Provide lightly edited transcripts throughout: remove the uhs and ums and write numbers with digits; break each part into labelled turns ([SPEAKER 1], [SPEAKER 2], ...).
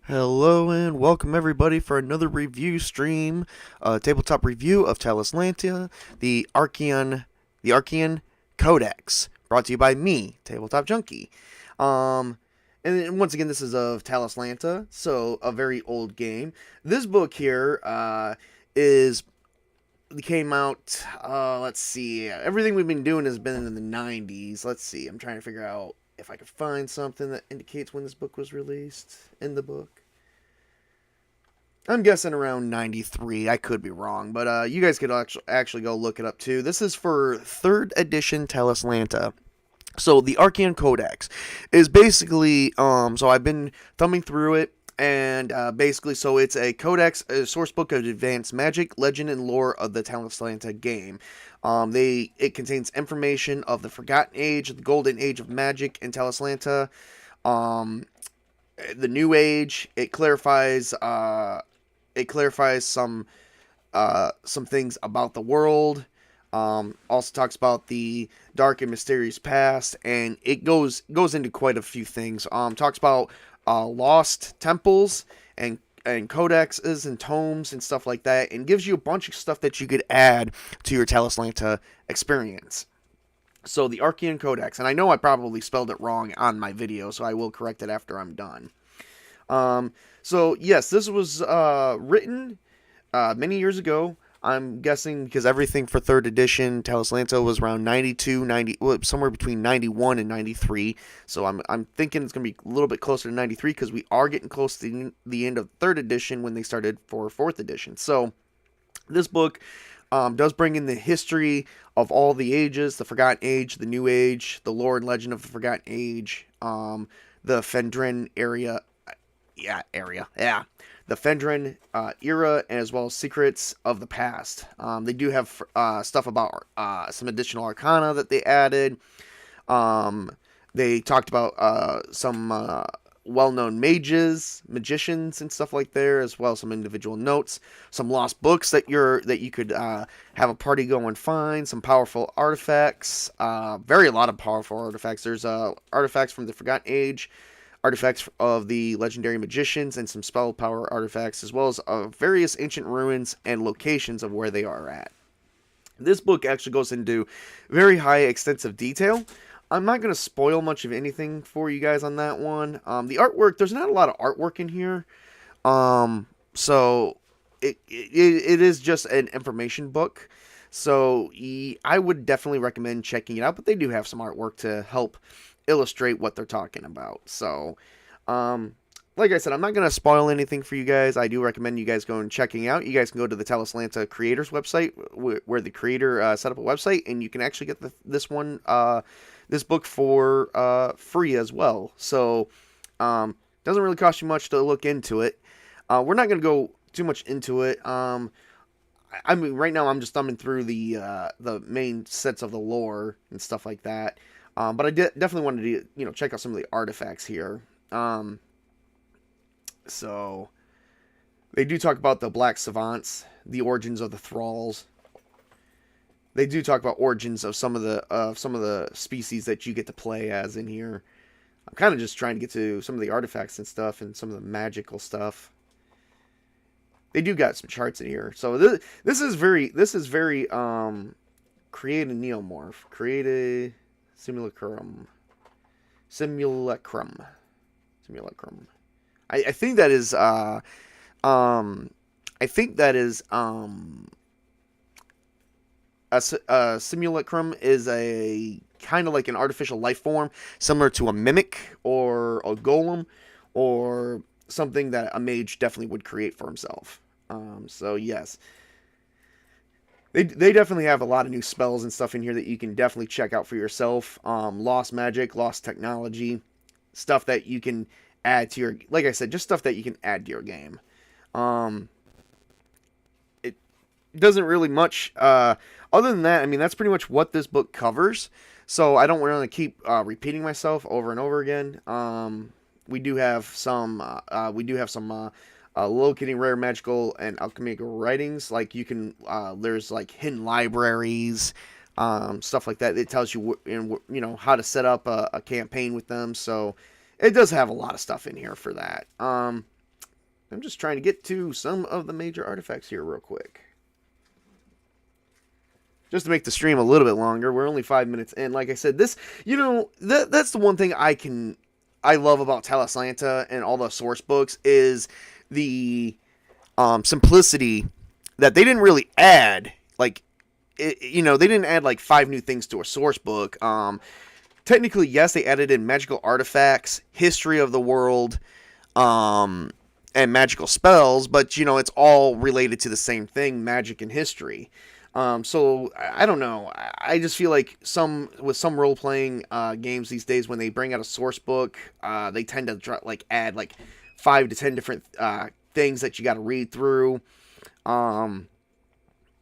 [SPEAKER 1] Hello and welcome everybody for another review stream, tabletop review of Talislanta, the Archaen Codex, brought to you by me, Tabletop Junkie. Um, and once again, this is of Talislanta, so a very old game. This book here is came out. Let's see, everything we've been doing has been in the '90s. Let's see, I'm trying to figure out if I could find something that indicates when this book was released in the book. I'm guessing around 93. I could be wrong, but you guys could actually go look it up too. This is for 3rd edition Talislanta. So the Archaen Codex is basically, so I've been thumbing through it, and basically, so it's a codex, a source book of advanced magic, legend, and lore of the Talislanta game. It contains information of the Forgotten Age, the Golden Age of Magic in Talislanta, um, the New Age. It clarifies some things about the world. Also talks about the dark and mysterious past, and it goes into quite a few things. Talks about lost temples and codexes and tomes and stuff like that, and gives you a bunch of stuff that you could add to your Talislanta experience. So the Archaean Codex, and I know I probably spelled it wrong on my video, so I will correct it after I'm done. So yes, this was written many years ago. I'm guessing because everything for 3rd edition Talislanta was around 92, 90, well, somewhere between 91 and 93. So I'm thinking it's going to be a little bit closer to 93 because we are getting close to the end of 3rd edition when they started for 4th edition. So this book does bring in the history of all the ages, the Forgotten Age, the New Age, the lore and legend of the Forgotten Age, the Fendren the Fendren era, as well as secrets of the past. They do have stuff about some additional arcana that they added. They talked about some well-known magicians, and stuff like there, as well as some individual notes, some lost books that you could have a party go and find, some powerful artifacts, a lot of powerful artifacts. There's artifacts from the Forgotten Age, artifacts of the legendary magicians, and some spell power artifacts, as well as various ancient ruins and locations of where they are at. This book actually goes into very high, extensive detail. I'm not going to spoil much of anything for you guys on that one. The artwork, there's not a lot of artwork in here. So it is just an information book. So I would definitely recommend checking it out, but they do have some artwork to help illustrate what they're talking about. So, like I said, I'm not going to spoil anything for you guys. I do recommend you guys go and checking out. You guys can go to the Talislanta creators website, where the creator set up a website, and you can actually get this book for free as well. So, doesn't really cost you much to look into it. We're not going to go too much into it. I mean, right now I'm just thumbing through the main sets of the lore and stuff like that. But I definitely wanted to, check out some of the artifacts here. So they do talk about the Black Savants, the origins of the Thralls. They do talk about origins of some of the species that you get to play as in here. I'm kind of just trying to get to some of the artifacts and stuff, and some of the magical stuff. They do got some charts in here. So this is very create a neomorph, create a simulacrum. I think that is a simulacrum is a kind of like an artificial life form, similar to a mimic or a golem, or something that a mage definitely would create for himself. So yes, they definitely have a lot of new spells and stuff in here that you can definitely check out for yourself. Lost magic, lost technology, stuff that you can add to your, like I said, just stuff that you can add to your game. It doesn't really much, other than that. I mean, that's pretty much what this book covers. So I don't want to keep repeating myself over and over again. We do have some locating rare magical and alchemical writings. Like you can, there's like hidden libraries, stuff like that. It tells you, how to set up a campaign with them. So it does have a lot of stuff in here for that. I'm just trying to get to some of the major artifacts here real quick. Just to make the stream a little bit longer. We're only 5 minutes in. Like I said, this, that's the one thing I love about Talislanta and all the source books is the simplicity that they didn't really add. Like, they didn't add like 5 new things to a source book. Technically, yes, they added in magical artifacts, history of the world, and magical spells, but it's all related to the same thing, magic and history. So I don't know. I just feel like with some role playing games these days, when they bring out a source book, they tend to add like 5 to 10 different things that you got to read through. In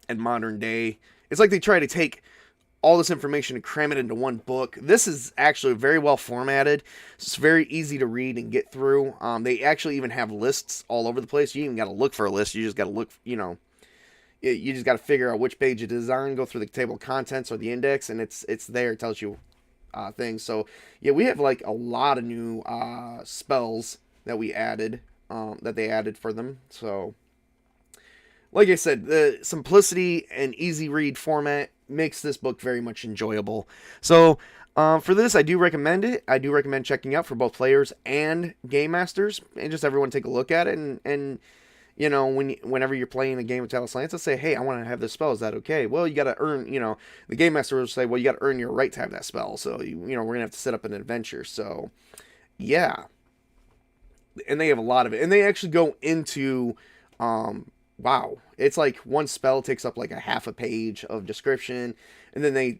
[SPEAKER 1] modern day, it's like they try to take all this information and cram it into one book. This is actually very well formatted. It's very easy to read and get through. They actually even have lists all over the place. You even got to look for a list. You just got to look, you just got to figure out which page it is on, go through the table of contents or the index, and it's there. It tells you things. So, yeah, we have like a lot of new spells that we added, that they added for them. So, like I said, the simplicity and easy read format makes this book very much enjoyable. So, for this, I do recommend it. I do recommend checking out for both players and game masters, and just everyone take a look at it, and whenever you're playing a game of Talislanta, say, hey, I want to have this spell. Is that okay? Well, you got to earn, the game master will say, well, you got to earn your right to have that spell. So, we're going to have to set up an adventure. So, yeah. And they have a lot of it. And they actually go into, wow. It's like one spell takes up like a half a page of description. And then they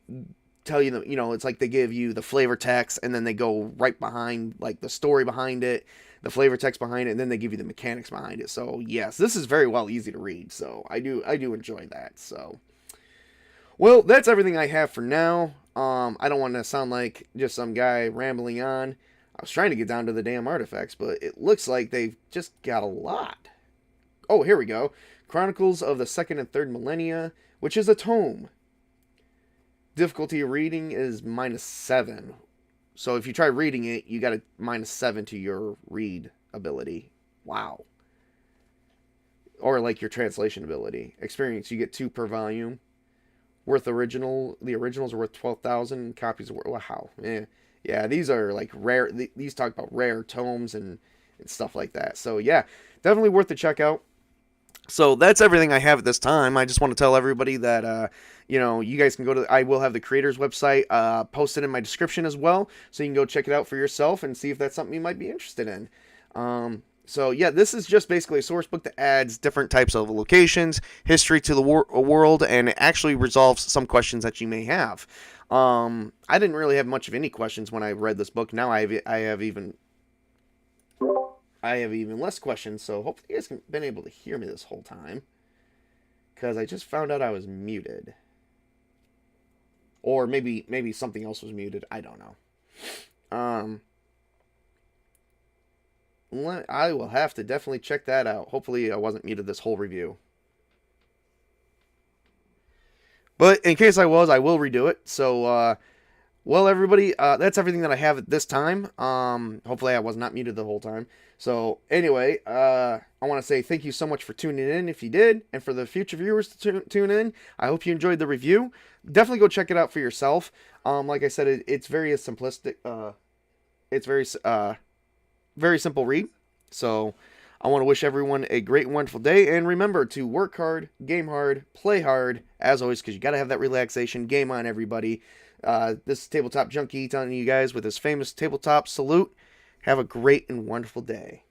[SPEAKER 1] tell you, it's like they give you the flavor text, and then they go right behind, like, the story behind it, the flavor text behind it, and then they give you the mechanics behind it. So, yes, this is very well easy to read. So, I do enjoy that. So, well, that's everything I have for now. I don't want to sound like just some guy rambling on. I was trying to get down to the damn artifacts, but it looks like they've just got a lot. Oh, here we go. Chronicles of the Second and Third Millennia, which is a tome. Difficulty of reading is -7. So if you try reading it, you got a -7 to your read ability. Wow. Or like your translation ability. Experience, you get 2 per volume. The originals are worth 12,000. Copies are worth, wow. Yeah, these are like rare. These talk about rare tomes and stuff like that. So yeah, definitely worth the check out. So that's everything I have at this time. I just want to tell everybody that, you guys can go to, I will have the creator's website posted in my description as well. So you can go check it out for yourself and see if that's something you might be interested in. So yeah, this is just basically a source book that adds different types of locations, history to the world, and it actually resolves some questions that you may have. I didn't really have much of any questions when I read this book. Now I have even less questions, so hopefully you guys have been able to hear me this whole time. Because I just found out I was muted. Or maybe something else was muted. I don't know. I will have to definitely check that out. Hopefully I wasn't muted this whole review. But in case I was, I will redo it. So, well, everybody, that's everything that I have at this time. Hopefully I was not muted the whole time. So, anyway, I want to say thank you so much for tuning in if you did. And for the future viewers to tune in, I hope you enjoyed the review. Definitely go check it out for yourself. Like I said, it's very simplistic. It's very simple read. So, I want to wish everyone a great and wonderful day. And remember to work hard, game hard, play hard, as always, because you got to have that relaxation. Game on, everybody. This is Tabletop Junkie telling you guys with his famous tabletop salute. Have a great and wonderful day.